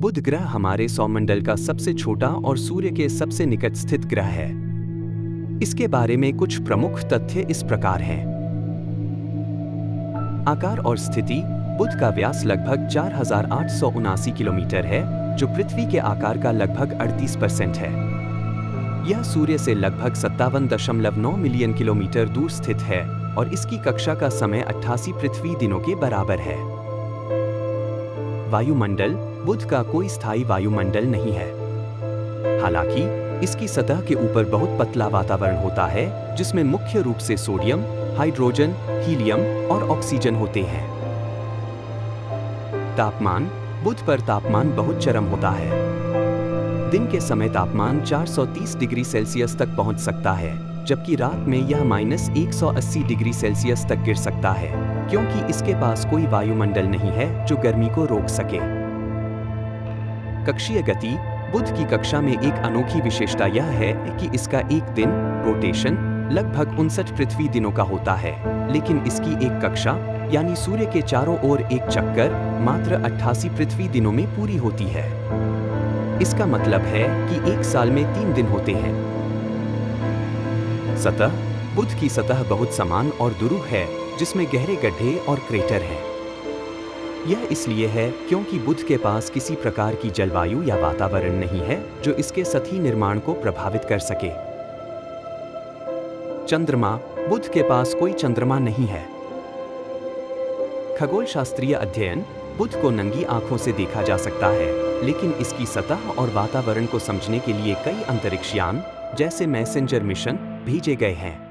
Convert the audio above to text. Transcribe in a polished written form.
बुध ग्रह हमारे सौरमंडल का सबसे छोटा और सूर्य के सबसे निकट स्थित ग्रह है। इसके बारे में कुछ प्रमुख तथ्य इस प्रकार हैं। आकार और स्थिति। बुध का व्यास लगभग 4879 किलोमीटर है, जो पृथ्वी के आकार का लगभग 38% है। यह सूर्य से लगभग 57.9 मिलियन किलोमीटर दूर स्थित है और इसकी कक्षा का समय 88 पृथ्वी दिनों के बराबर है। वायुमंडल। बुध का कोई स्थायी वायुमंडल नहीं है। हालांकि इसकी सतह के ऊपर बहुत पतला वातावरण होता है, जिसमें मुख्य रूप से सोडियम, हाइड्रोजन, हीलियम और ऑक्सीजन होते हैं। तापमान। बुध पर तापमान बहुत चरम होता है। दिन के समय तापमान 430 डिग्री सेल्सियस तक पहुंच सकता है, जबकि रात में यह -180 डिग्री सेल्सियस तक गिर सकता है, क्योंकि इसके पास कोई वायुमंडल नहीं है जो गर्मी को रोक सके। कक्षीय गति। बुध की कक्षा में एक अनोखी विशेषता यह है कि इसका एक दिन रोटेशन लगभग 59 पृथ्वी दिनों का होता है, लेकिन इसकी एक कक्षा यानी सूर्य के चारों ओर एक चक्कर मात्र 88 पृथ्वी दिनों में पूरी होती है। इसका मतलब है कि एक साल में 3 दिन होते हैं। सतह। बुध की सतह बहुत समान और दुरूह है, जिसमें गहरे गड्ढे और क्रेटर हैं। यह इसलिए है क्योंकि बुध के पास किसी प्रकार की जलवायु या वातावरण नहीं है जो इसके सतही निर्माण को प्रभावित कर सके। चंद्रमा। बुध के पास कोई चंद्रमा नहीं है। खगोलशास्त्रीय अध्ययन। बुध को नंगी आंखों से देखा जा सकता है, लेकिन इसकी सतह और वातावरण को समझने के लिए कई अंतरिक्ष यान, जैसे मैसेंजर मिशन, भेजे गए हैं।